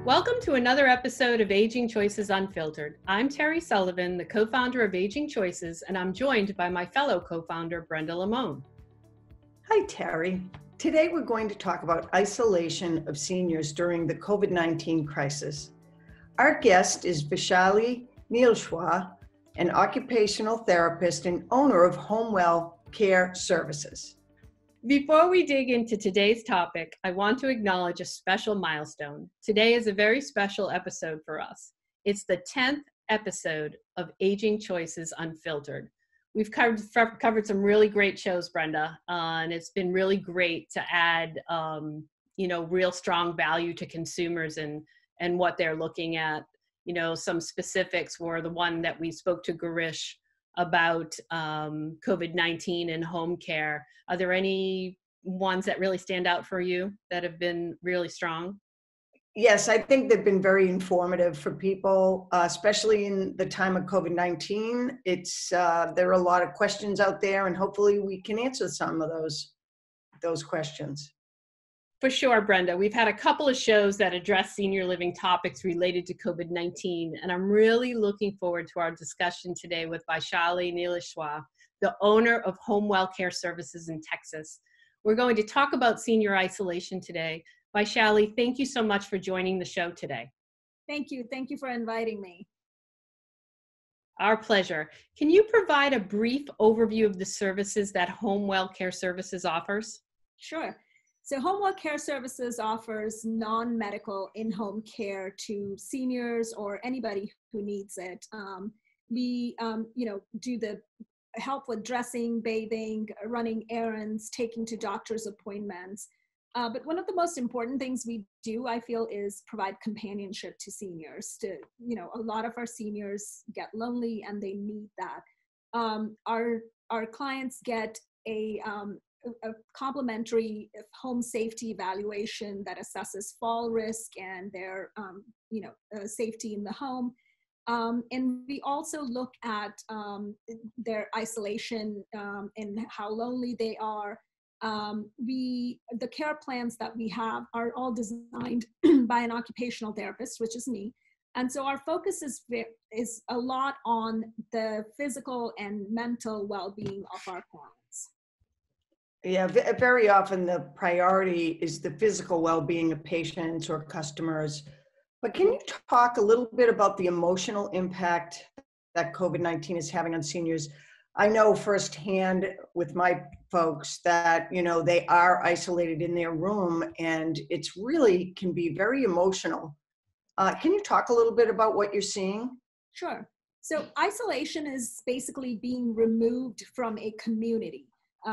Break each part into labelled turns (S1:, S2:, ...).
S1: Welcome to another episode of Aging Choices Unfiltered. I'm Terri Sullivan, the co-founder of AgingChoices, and I'm joined by my fellow co-founder, Brenda Lamone.
S2: Hi, Terri. Today we're going to talk about isolation of seniors during the COVID-19 crisis. Our guest is Vaishali Nileshwar, an occupational therapist and owner of HomeWell Care Services.
S1: Before we dig into today's topic, I want to acknowledge a special milestone. Today is a very special episode for us. It's the 10th episode of Aging Choices Unfiltered. We've covered some really great shows, Brenda, and it's been really great to add, real strong value to consumers and what they're looking at. Some specifics were the one that we spoke to Garish about COVID-19 and home care. Are there any ones that really stand out for you that have been really strong?
S2: Yes, I think they've been very informative for people, especially in the time of COVID-19. There are a lot of questions out there, and hopefully we can answer some of those questions.
S1: For sure, Brenda. We've had a couple of shows that address senior living topics related to COVID-19, and I'm really looking forward to our discussion today with Vaishali Nileshwar, the owner of HomeWell Care Services in Texas. We're going to talk about senior isolation today. Vaishali, thank you so much for joining the show today.
S3: Thank you. Thank you for inviting me.
S1: Our pleasure. Can you provide a brief overview of the services that HomeWell Care Services offers?
S3: Sure. So HomeWell Care Services offers non-medical in-home care to seniors or anybody who needs it. We do the help with dressing, bathing, running errands, taking to doctor's appointments. But one of the most important things we do, I feel, is provide companionship to seniors. A lot of our seniors get lonely and they need that. Our clients get a complimentary home safety evaluation that assesses fall risk and their safety in the home. And we also look at their isolation and how lonely they are. The care plans that we have are all designed by an occupational therapist, which is me. And so our focus is a lot on the physical and mental well-being of our clients.
S2: Yeah, very often the priority is the physical well-being of patients or customers. But can you talk a little bit about the emotional impact that COVID-19 is having on seniors? I know firsthand with my folks that, they are isolated in their room, and it's really can be very emotional. Can you talk a little bit about what you're seeing?
S3: Sure. So isolation is basically being removed from a community.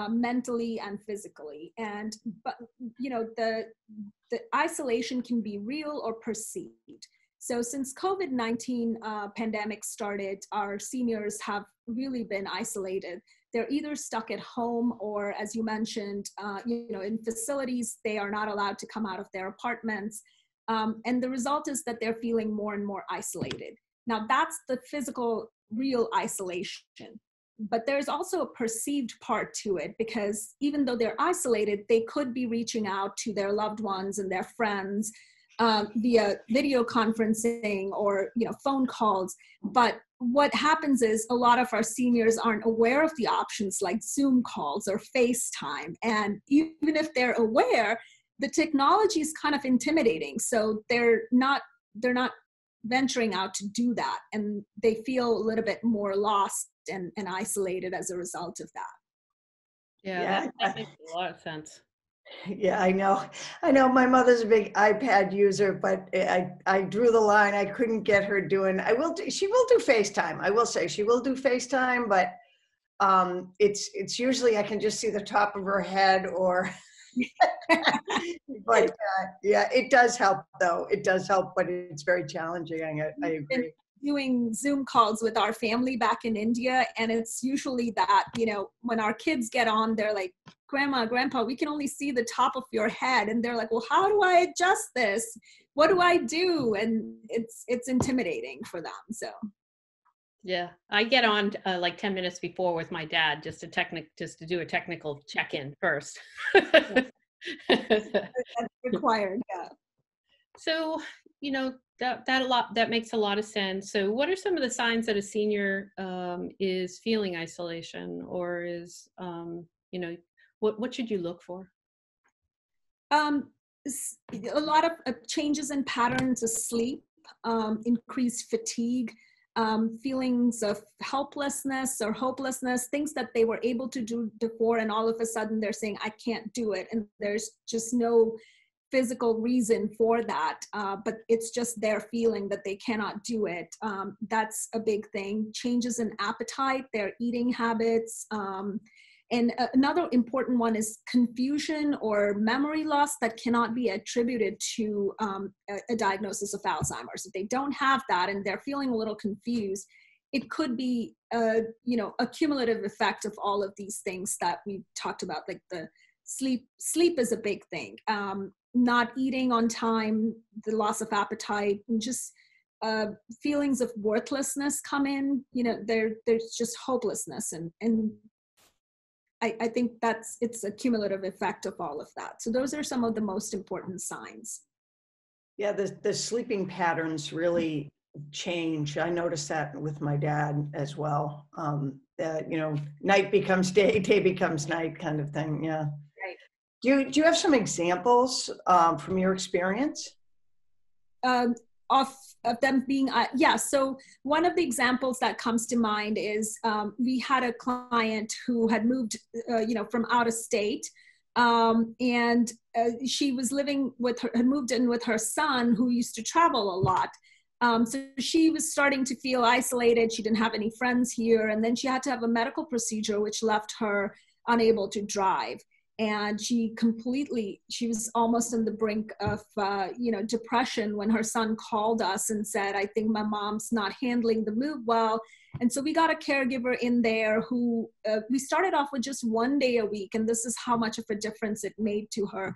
S3: Mentally and physically, but the isolation can be real or perceived. So since COVID-19 pandemic started, our seniors have really been isolated. They're either stuck at home or, as you mentioned, in facilities. They are not allowed to come out of their apartments, and the result is that they're feeling more and more isolated. Now that's the physical, real isolation. But there's also a perceived part to it, because even though they're isolated, they could be reaching out to their loved ones and their friends via video conferencing or phone calls. But what happens is a lot of our seniors aren't aware of the options like Zoom calls or FaceTime. And even if they're aware, the technology is kind of intimidating. So they're not venturing out to do that. And they feel a little bit more lost and isolated as a result of that.
S1: Yeah, that makes a lot of sense.
S2: Yeah, I know. My mother's a big iPad user, but I drew the line. I couldn't get her doing. She will do FaceTime. I will say she will do FaceTime, but it's usually I can just see the top of her head or. But yeah, it does help though. It does help, but it's very challenging. I agree.
S3: Doing Zoom calls with our family back in India, and it's usually that, when our kids get on, they're like, Grandma, Grandpa, we can only see the top of your head. And they're like, well, how do I adjust this? What do I do? And it's intimidating for them. So.
S1: Yeah, I get on like 10 minutes before with my dad just to do a technical check-in first.
S3: That's required, yeah.
S1: So that makes a lot of sense. So what are some of the signs that a senior is feeling isolation, or is what should you look for?
S3: Um, a lot of changes in patterns of sleep, increased fatigue, feelings of helplessness or hopelessness, things that they were able to do before, and all of a sudden they're saying, I can't do it. And there's just no physical reason for that, but it's just their feeling that they cannot do it. That's a big thing. Changes in appetite, their eating habits. And another important one is confusion or memory loss that cannot be attributed to a diagnosis of Alzheimer's. If they don't have that and they're feeling a little confused, it could be a cumulative effect of all of these things that we talked about, like the sleep. Sleep is a big thing. Not eating on time, the loss of appetite, and just feelings of worthlessness come in. There's just hopelessness, and I think it's a cumulative effect of all of that. So those are some of the most important signs.
S2: Yeah, the sleeping patterns really change. I noticed that with my dad as well. Night becomes day, day becomes night kind of thing. Yeah.
S3: Right.
S2: Do you have some examples from your experience?
S3: Of them being, so one of the examples that comes to mind is we had a client who had moved, from out of state, and she was had moved in with her son, who used to travel a lot. So she was starting to feel isolated. She didn't have any friends here, and then she had to have a medical procedure, which left her unable to drive. And she was almost on the brink of, depression when her son called us and said, I think my mom's not handling the move well. And so we got a caregiver in there who, we started off with just 1 day a week. And this is how much of a difference it made to her.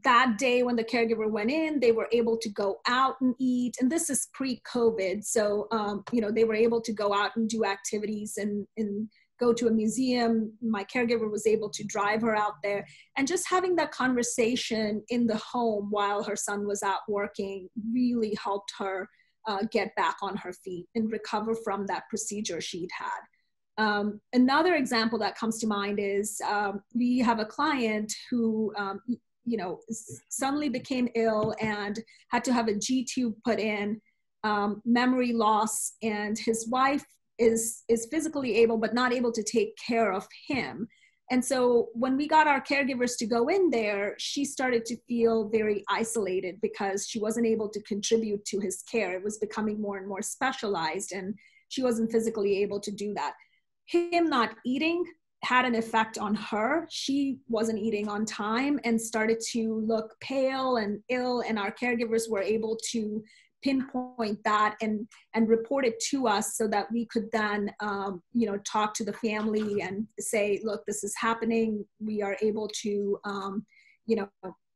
S3: That day when the caregiver went in, they were able to go out and eat. And this is pre-COVID. So, they were able to go out and do activities and go to a museum. My caregiver was able to drive her out there, and just having that conversation in the home while her son was out working really helped her get back on her feet and recover from that procedure she'd had. Another example that comes to mind is we have a client who, suddenly became ill and had to have a G-tube put in, memory loss, and his wife is physically able but not able to take care of him. And so when we got our caregivers to go in there, she started to feel very isolated because she wasn't able to contribute to his care. It was becoming more and more specialized, and she wasn't physically able to do that. Him not eating had an effect on her. She wasn't eating on time and started to look pale and ill, and our caregivers were able to pinpoint that and report it to us so that we could then, talk to the family and say, look, this is happening. We are able to,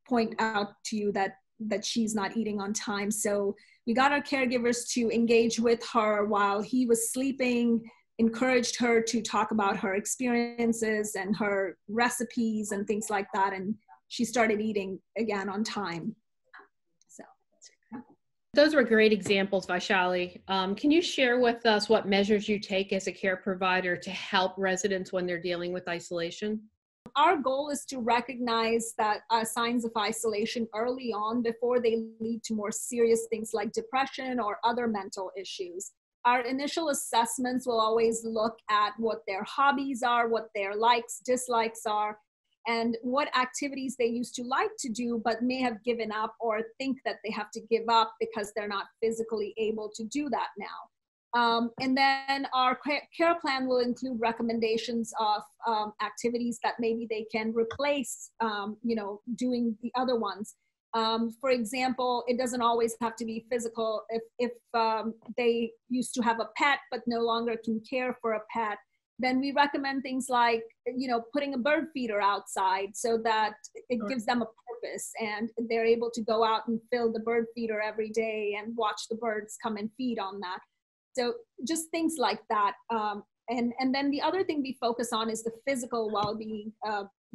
S3: point out to you that she's not eating on time. So we got our caregivers to engage with her while he was sleeping, encouraged her to talk about her experiences and her recipes and things like that. And she started eating again on time.
S1: Those were great examples, Vaishali. Can you share with us what measures you take as a care provider to help residents when they're dealing with isolation?
S3: Our goal is to recognize that signs of isolation early on before they lead to more serious things like depression or other mental issues. Our initial assessments will always look at what their hobbies are, what their likes, dislikes are, and what activities they used to like to do but may have given up or think that they have to give up because they're not physically able to do that now. And then our care plan will include recommendations of activities that maybe they can replace, doing the other ones. For example, it doesn't always have to be physical. If they used to have a pet but no longer can care for a pet, then we recommend things like, putting a bird feeder outside so that it gives them a purpose and they're able to go out and fill the bird feeder every day and watch the birds come and feed on that. So just things like that. And then the other thing we focus on is the physical well-being.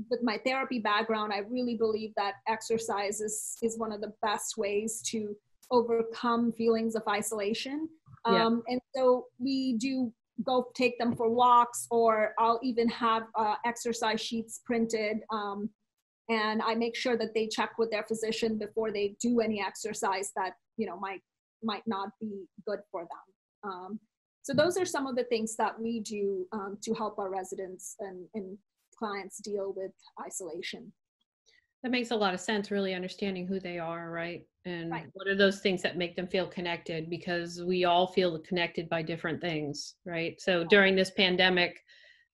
S3: With my therapy background, I really believe that exercise is one of the best ways to overcome feelings of isolation.
S1: Yeah.
S3: And so we do go take them for walks, or I'll even have exercise sheets printed. And I make sure that they check with their physician before they do any exercise that, you know, might not be good for them. So those are some of the things that we do to help our residents and clients deal with isolation.
S1: That makes a lot of sense, really understanding who they are, right? And
S3: Right.
S1: what are those things that make them feel connected? Because we all feel connected by different things, right? So during this pandemic,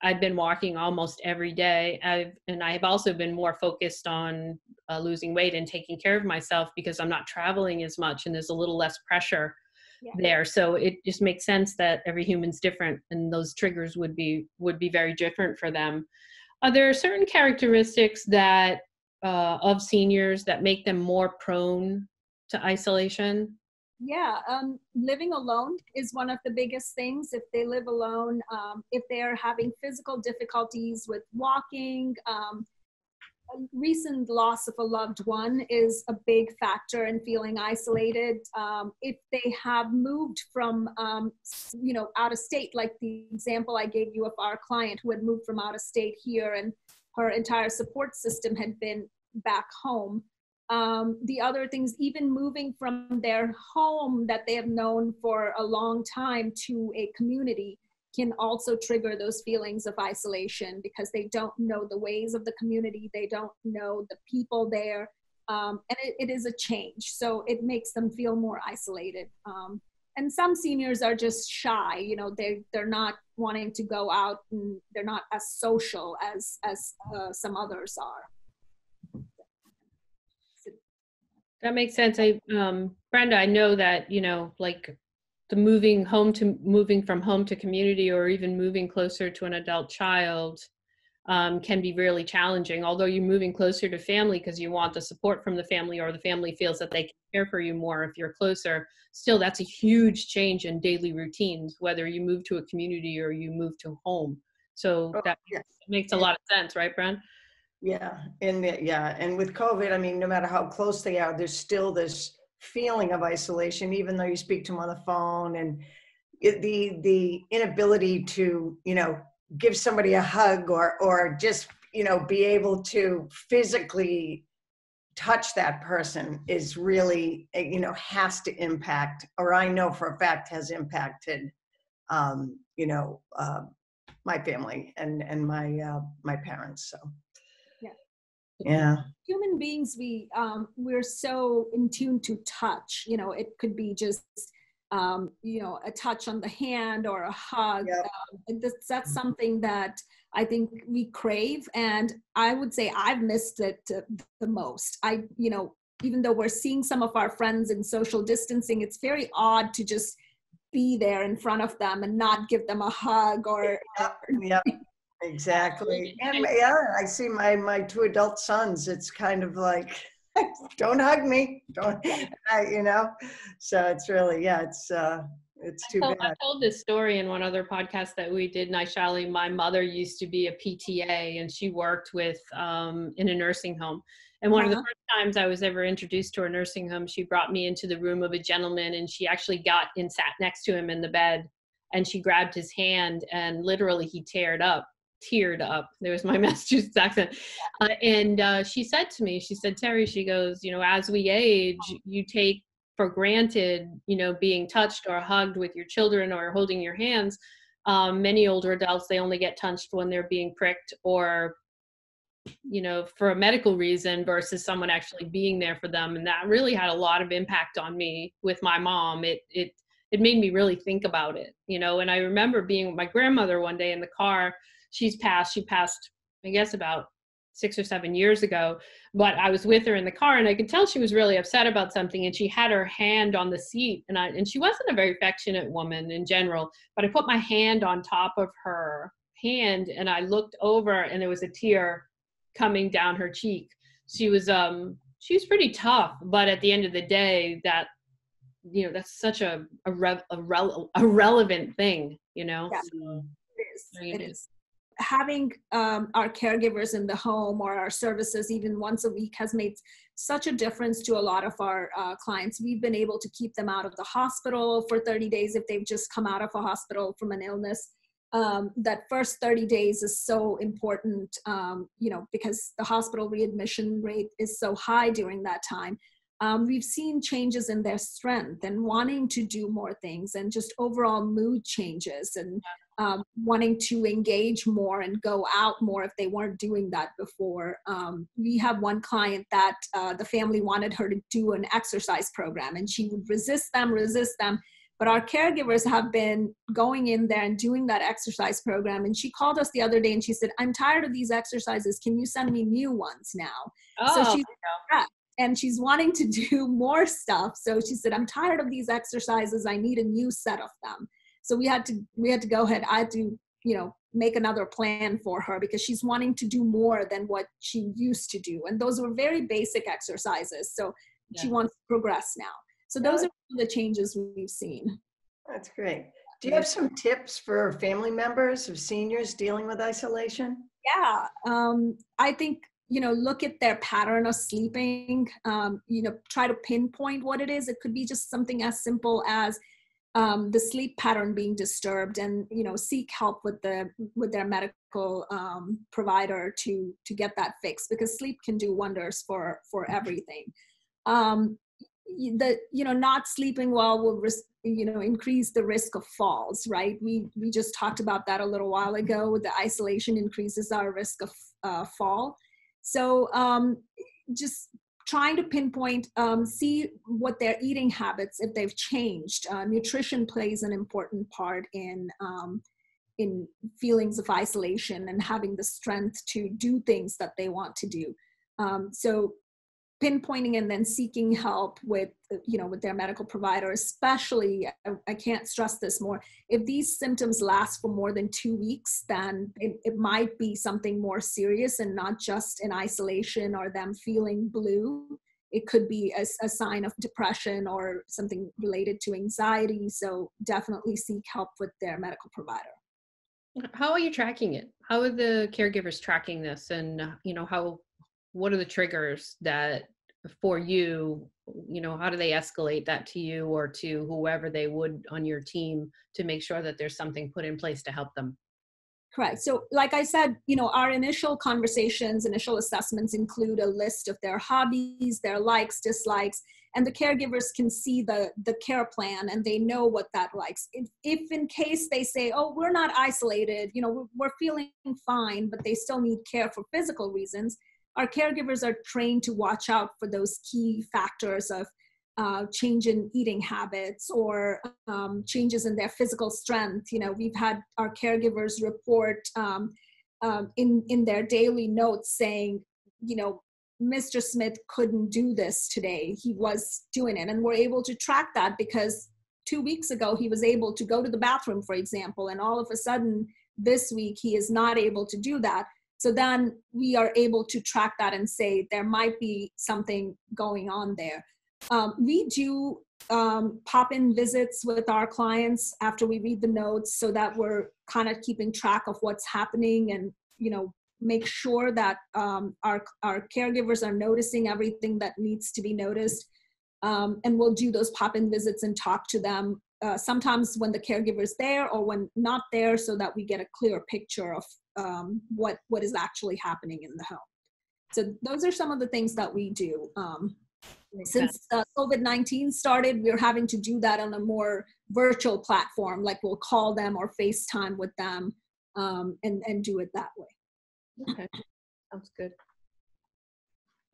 S1: I've been walking almost every day. I've also been more focused on losing weight and taking care of myself because I'm not traveling as much and there's a little less pressure there. So it just makes sense that every human's different and those triggers would be very different for them. Are there certain characteristics that of seniors that make them more prone to isolation?
S3: Yeah, living alone is one of the biggest things. If they live alone, if they're having physical difficulties with walking, a recent loss of a loved one is a big factor in feeling isolated. If they have moved from, out of state, like the example I gave you of our client who had moved from out of state here and her entire support system had been back home. The other things, even moving from their home that they have known for a long time to a community, can also trigger those feelings of isolation because they don't know the ways of the community, they don't know the people there, and it is a change. So it makes them feel more isolated. And some seniors are just shy, you know, they're not wanting to go out and they're not as social as some others are.
S1: That makes sense. Brenda, I know that, you know, like the moving from home to community or even moving closer to an adult child can be really challenging. Although you're moving closer to family because you want the support from the family or the family feels that they can care for you more if you're closer, still that's a huge change in daily routines, whether you move to a community or you move to home. So that makes a lot of sense, right, Brenda?
S2: Yeah, and with COVID, I mean, no matter how close they are, there's still this feeling of isolation, even though you speak to them on the phone, and the inability to, you know, give somebody a hug or just, you know, be able to physically touch that person is really, you know, has to impact, or I know for a fact has impacted, my family and my parents. So. Yeah.
S3: Human beings, we're so in tune to touch. You know, it could be just a touch on the hand or a hug. That's something that I think we crave, and I would say I've missed it the most. Even though we're seeing some of our friends in social distancing, it's very odd to just be there in front of them and not give them a hug or.
S2: Yeah. Exactly. And I see my two adult sons, it's kind of like, don't hug me, don't, so it's really, it's too bad.
S1: I told this story in one other podcast that we did, Vaishali. My mother used to be a PTA and she worked with in a nursing home. And one of the first times I was ever introduced to a nursing home, she brought me into the room of a gentleman and she actually got and sat next to him in the bed and she grabbed his hand and literally he teared up. There was my Massachusetts accent. And she said to me, she said, Terri, she goes, you know, as we age, you take for granted, you know, being touched or hugged with your children or holding your hands. Many older adults, they only get touched when they're being pricked or, you know, for a medical reason versus someone actually being there for them. And that really had a lot of impact on me with my mom. It made me really think about it, you know, and I remember being with my grandmother one day in the car. She passed, I guess, about 6 or 7 years ago, but I was with her in the car and I could tell she was really upset about something and she had her hand on the seat and she wasn't a very affectionate woman in general, but I put my hand on top of her hand and I looked over and there was a tear coming down her cheek. She was pretty tough, but at the end of the day, that, you know, that's such a relevant thing, you know?
S3: Yeah.
S1: So,
S3: it is. having our caregivers in the home or our services even once a week has made such a difference to a lot of our clients. We've been able to keep them out of the hospital for 30 days if they've just come out of a hospital from an illness. That first 30 days is so important, because the hospital readmission rate is so high during that time. We've seen changes in their strength and wanting to do more things, and just overall mood changes, and wanting to engage more and go out more if they weren't doing that before. We have one client that the family wanted her to do an exercise program, and she would resist them. But our caregivers have been going in there and doing that exercise program. And she called us the other day and she said, "I'm tired of these exercises. Can you send me new ones now?"
S1: Oh,
S3: so she's and she's wanting to do more stuff. So she said, "I'm tired of these exercises. I need a new set of them." So we had to go ahead. I had to, make another plan for her because she's wanting to do more than what she used to do. And those were very basic exercises. So she wants to progress now. So those are the changes we've seen.
S2: That's great. Do you have some tips for family members of seniors dealing with isolation?
S3: Yeah, I think, look at their pattern of sleeping, try to pinpoint what it is. It could be just something as simple as the sleep pattern being disturbed, and, seek help with their medical provider to get that fixed, because sleep can do wonders for everything. Not sleeping well will increase the risk of falls, right? We just talked about that a little while ago. The isolation increases our risk of fall. So just trying to pinpoint, see what their eating habits, if they've changed. Nutrition plays an important part in feelings of isolation and having the strength to do things that they want to do. So pinpointing and then seeking help with their medical provider, especially, I can't stress this more, if these symptoms last for more than 2 weeks, then it might be something more serious and not just an isolation or them feeling blue. It could be a sign of depression or something related to anxiety. So definitely seek help with their medical provider.
S1: How are you tracking it? How are the caregivers tracking this? And, what are the triggers that for you, how do they escalate that to you or to whoever they would on your team to make sure that there's something put in place to help them?
S3: Correct. So like I said, our initial conversations, initial assessments include a list of their hobbies, their likes, dislikes, and the caregivers can see the care plan and they know what that likes. If in case they say, "Oh, we're not isolated, we're feeling fine," but they still need care for physical reasons, our caregivers are trained to watch out for those key factors of change in eating habits or changes in their physical strength. We've had our caregivers report in their daily notes saying, "Mr. Smith couldn't do this today. He was doing it." And we're able to track that because 2 weeks ago, he was able to go to the bathroom, for example, and all of a sudden this week, he is not able to do that. So then we are able to track that and say there might be something going on there. We do pop-in visits with our clients after we read the notes so that we're kind of keeping track of what's happening and, make sure that our caregivers are noticing everything that needs to be noticed. And we'll do those pop-in visits and talk to them sometimes when the caregiver's there or when not there, so that we get a clear picture of what is actually happening in the home. So those are some of the things that we do. Since COVID-19 started, we're having to do that on a more virtual platform, like we'll call them or FaceTime with them and do it that way.
S1: Okay, sounds good.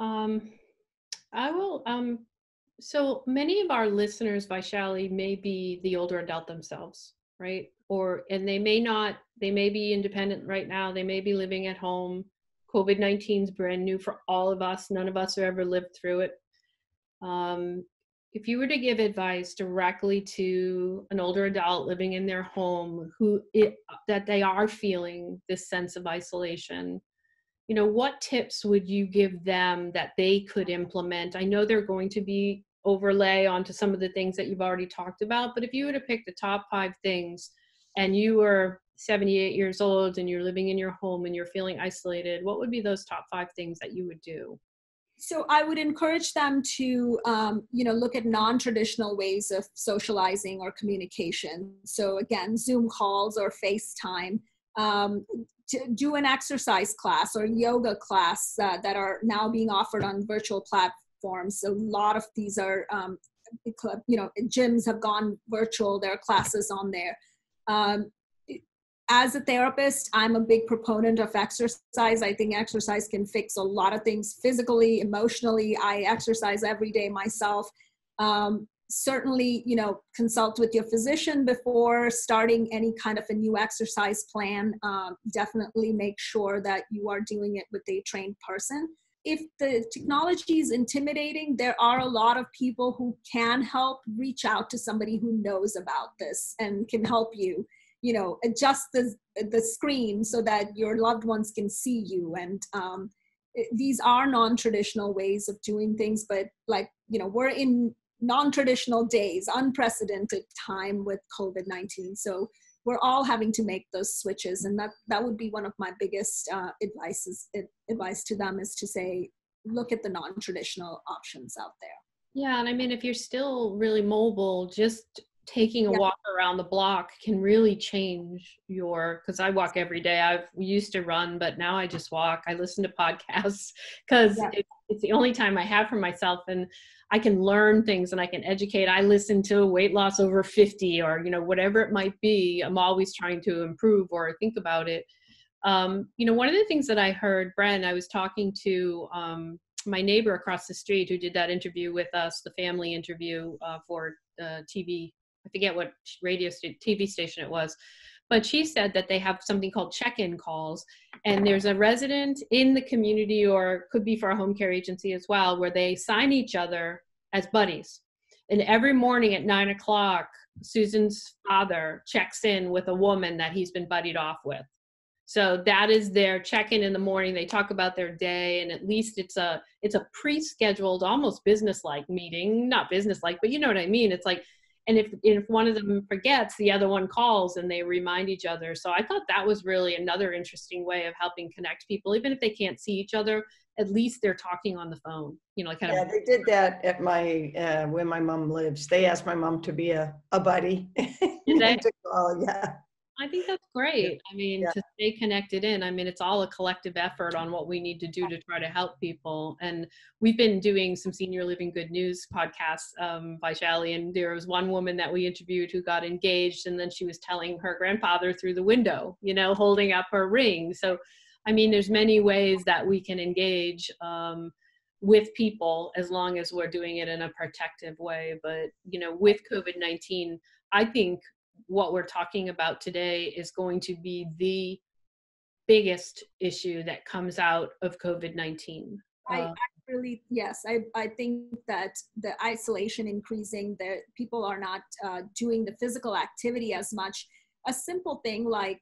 S1: I will, so many of our listeners, Vaishali, may be the older adult themselves, right? And they may be independent right now. They may be living at home. COVID-19 is brand new for all of us. None of us have ever lived through it. If you were to give advice directly to an older adult living in their home that they are feeling this sense of isolation, what tips would you give them that they could implement? I know they're going to be overlay onto some of the things that you've already talked about, but if you were to pick the top 5 things and you were 78 years old and you're living in your home and you're feeling isolated, what would be those top 5 things that you would do?
S3: So I would encourage them to, look at non-traditional ways of socializing or communication. So again, Zoom calls or FaceTime. To do an exercise class or yoga class that are now being offered on virtual platforms. So a lot of these are, gyms have gone virtual. There are classes on there. As a therapist, I'm a big proponent of exercise. I think exercise can fix a lot of things physically, emotionally. I exercise every day myself. Certainly, consult with your physician before starting any kind of a new exercise plan. Definitely make sure that you are doing it with a trained person. If the technology is intimidating, there are a lot of people who can help. Reach out to somebody who knows about this and can help you. Adjust the screen so that your loved ones can see you. And these are non-traditional ways of doing things, but we're in non-traditional days, unprecedented time with COVID-19. So we're all having to make those switches. And that would be one of my biggest advice to them, is to say, look at the non-traditional options out there.
S1: Yeah. And I mean, if you're still really mobile, just taking a walk around the block can really change because I walk every day. I used to run, but now I just walk. I listen to podcasts because it's the only time I have for myself, and I can learn things and I can educate. I listen to Weight Loss Over 50 or, whatever it might be. I'm always trying to improve or think about it. One of the things that I heard, Bren, I was talking to my neighbor across the street who did that interview with us, the family interview for TV. I forget what TV station it was, but she said that they have something called check-in calls, and there's a resident in the community, or could be for a home care agency as well, where they sign each other as buddies. And every morning at 9 o'clock, Susan's father checks in with a woman that he's been buddied off with. So that is their check-in in the morning. They talk about their day, and at least it's a pre-scheduled, almost business-like meeting. Not business-like, but you know what I mean. It's like, and if one of them forgets, the other one calls and they remind each other. So I thought that was really another interesting way of helping connect people. Even if they can't see each other, at least they're talking on the phone,
S2: They did that at my, where my mom lives. They asked my mom to be a buddy.
S1: Did they?
S2: To call, yeah.
S1: I think that's great. I mean, to stay connected it's all a collective effort on what we need to do to try to help people. And we've been doing some Senior Living Good News podcasts, Vaishali, and there was one woman that we interviewed who got engaged, and then she was telling her grandfather through the window, holding up her ring. So, I mean, there's many ways that we can engage with people as long as we're doing it in a protective way. But, with COVID-19, I think what we're talking about today is going to be the biggest issue that comes out of COVID-19.
S3: I think that the isolation increasing, that people are not doing the physical activity as much. A simple thing like,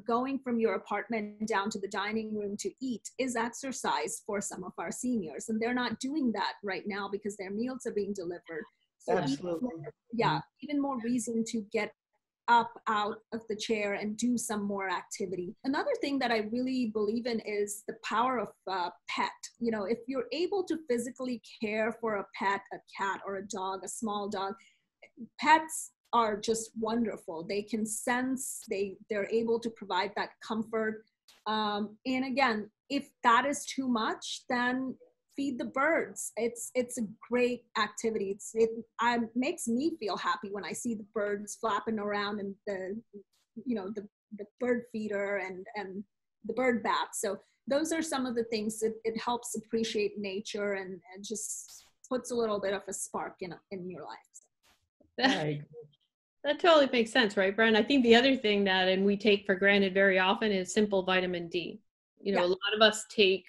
S3: going from your apartment down to the dining room to eat is exercise for some of our seniors. And they're not doing that right now because their meals are being delivered. So
S2: absolutely.
S3: Even more reason to get up out of the chair and do some more activity. Another thing that I really believe in is the power of pet. If you're able to physically care for a pet, a cat or a dog, a small dog, pets are just wonderful. They can sense, they're able to provide that comfort. And again, if that is too much, then feed the birds. It's a great activity. It makes me feel happy when I see the birds flapping around and the bird feeder and the bird bath. So those are some of the things that it helps appreciate nature and just puts a little bit of a spark in your life.
S2: Right.
S1: That totally makes sense, right, Brian? I think the other thing and we take for granted very often is simple vitamin D. A lot of us take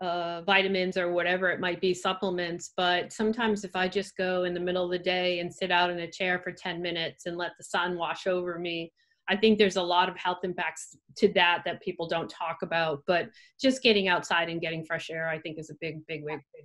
S1: vitamins or whatever it might be, supplements, but sometimes if I just go in the middle of the day and sit out in a chair for 10 minutes and let the sun wash over me, I think there's a lot of health impacts to that people don't talk about. But just getting outside and getting fresh air, I think, is a big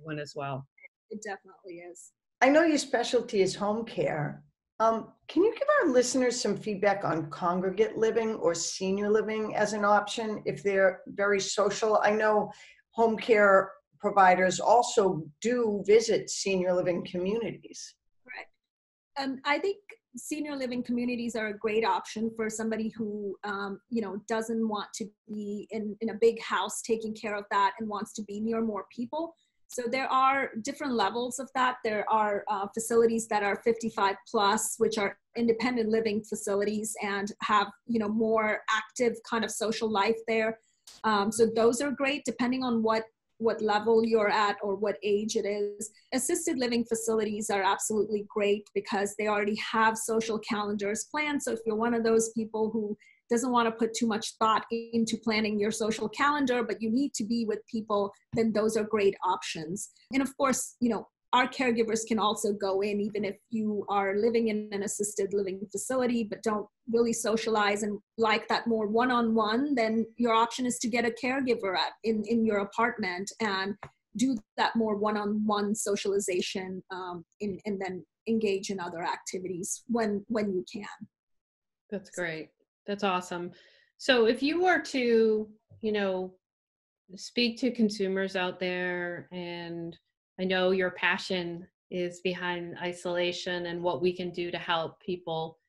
S1: one as well.
S3: It definitely is.
S2: I know your specialty is home care. Can you give our listeners some feedback on congregate living or senior living as an option if they're very social? I know home care providers also do visit senior living communities.
S3: Correct. I think senior living communities are a great option for somebody who, doesn't want to be in a big house taking care of that and wants to be near more people. So there are different levels of that. There are facilities that are 55 plus, which are independent living facilities and have, more active kind of social life there. So those are great depending on what level you're at or what age it is. Assisted living facilities are absolutely great because they already have social calendars planned. So if you're one of those people who doesn't want to put too much thought into planning your social calendar, but you need to be with people, then those are great options. And of course, our caregivers can also go in, even if you are living in an assisted living facility, but don't really socialize and like that more one-on-one, then your option is to get a caregiver in your apartment and do that more one-on-one socialization and then engage in other activities when you can.
S1: That's great. That's awesome. So if you were to, speak to consumers out there, and I know your passion is behind isolation and what we can do to help people,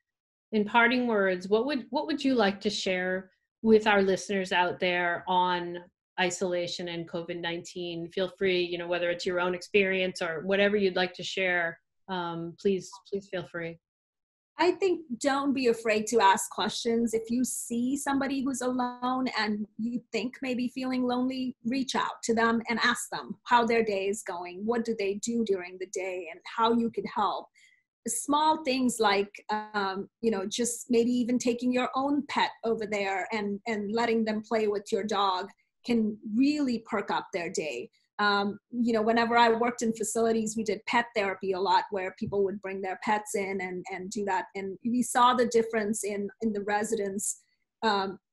S1: in parting words, what would you like to share with our listeners out there on isolation and COVID-19? Feel free, whether it's your own experience or whatever you'd like to share, please feel free.
S3: I think don't be afraid to ask questions. If you see somebody who's alone and you think maybe feeling lonely, reach out to them and ask them how their day is going. What do they do during the day and how you could help. Small things like, just maybe even taking your own pet over there and letting them play with your dog can really perk up their day. Whenever I worked in facilities, we did pet therapy a lot where people would bring their pets in and do that. And we saw the difference in the residents,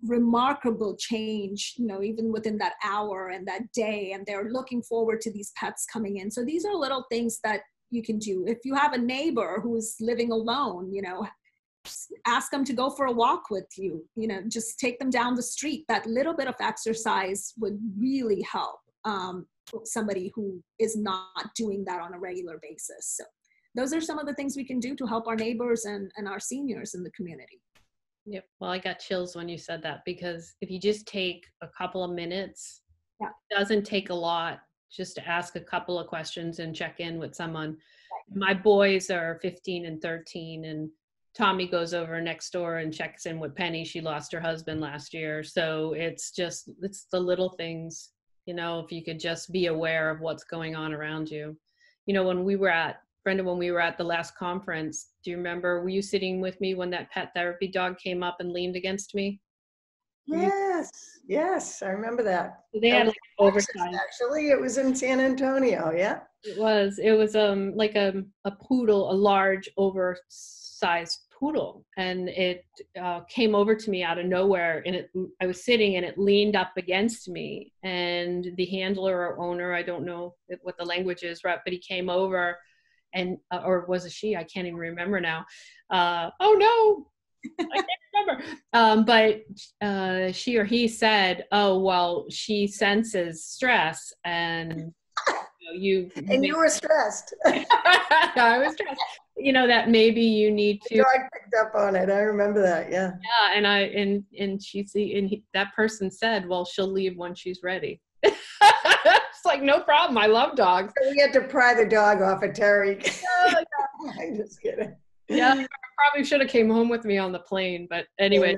S3: remarkable change, even within that hour and that day. And they're looking forward to these pets coming in. So these are little things that you can do. If you have a neighbor who's living alone, ask them to go for a walk with you, just take them down the street. That little bit of exercise would really help. Somebody who is not doing that on a regular basis. So those are some of the things we can do to help our neighbors and our seniors in the community.
S1: Yep. Well, I got chills when you said that, because if you just take a couple of minutes,
S3: Yeah.
S1: It doesn't take a lot just to ask a couple of questions and check in with someone. Right. My boys are 15 and 13, and Tommy goes over next door and checks in with Penny. She lost her husband last year. So it's the little things. If you could just be aware of what's going on around you. When we were at the last conference, do you remember, were you sitting with me when that pet therapy dog came up and leaned against me?
S2: Yes, I remember that.
S1: They had like oversized.
S2: Actually, it was in San Antonio, yeah.
S1: It was like a poodle, a large oversized poodle, and it came over to me out of nowhere, and I was sitting and it leaned up against me, and the handler or owner, I don't know what the language is, right, but he came over and or was it she? I can't even remember now. Oh no, I can't remember. But she or he said, "Oh well, she senses stress, and you
S2: were stressed."
S1: I was stressed. That maybe you need to."
S2: The dog picked up on it. I remember that. Yeah.
S1: Yeah, and that person said, "Well, she'll leave when she's ready." It's like, no problem. I love dogs.
S2: So we had to pry the dog off of Terri.
S1: Oh, yeah.
S2: I'm just kidding.
S1: Yeah, probably should have came home with me on the plane. But anyway,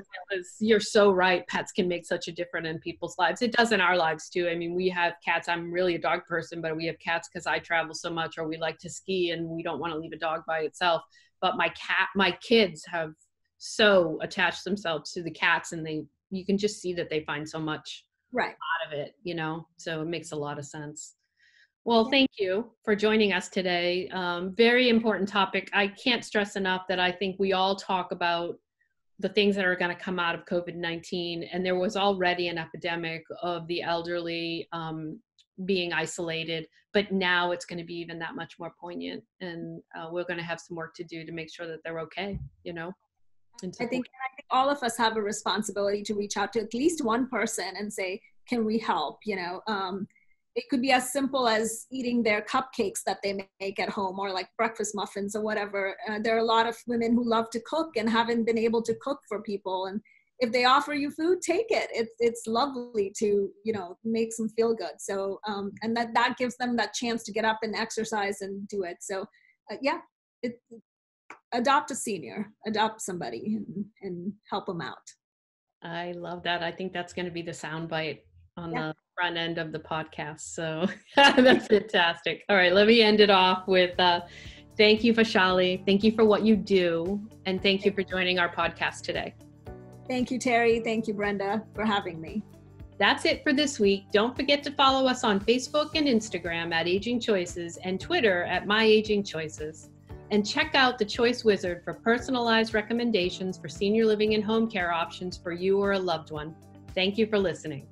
S1: you're so right. Pets can make such a difference in people's lives. It does in our lives too. I mean, we have cats. I'm really a dog person, but we have cats because I travel so much, or we like to ski and we don't want to leave a dog by itself. But my kids have so attached themselves to the cats, and you can just see that they find so much
S3: right
S1: out of it, so it makes a lot of sense. Well, thank you for joining us today. Very important topic. I can't stress enough that I think we all talk about the things that are going to come out of COVID-19, and there was already an epidemic of the elderly being isolated, but now it's going to be even that much more poignant, and we're going to have some work to do to make sure that they're okay, you know.
S3: I think all of us have a responsibility to reach out to at least one person and say, can we help? You know, it could be as simple as eating their cupcakes that they make at home, or like breakfast muffins or whatever. There are a lot of women who love to cook and haven't been able to cook for people. And if they offer you food, take it. It's lovely to, you know, makes them feel good. So, and that gives them that chance to get up and exercise and do it. So yeah, adopt a senior, adopt somebody and help them out.
S1: I love that. I think that's going to be the soundbite on the front end of the podcast. So that's fantastic. All right, let me end it off with thank you, Vaishali. Thank you for what you do. And thank you for joining our podcast today.
S3: Thank you, Terri. Thank you, Brenda, for having me.
S1: That's it for this week. Don't forget to follow us on Facebook and Instagram at AgingChoices and Twitter at MyAgingChoices. And check out the Choice Wizard for personalized recommendations for senior living and home care options for you or a loved one. Thank you for listening.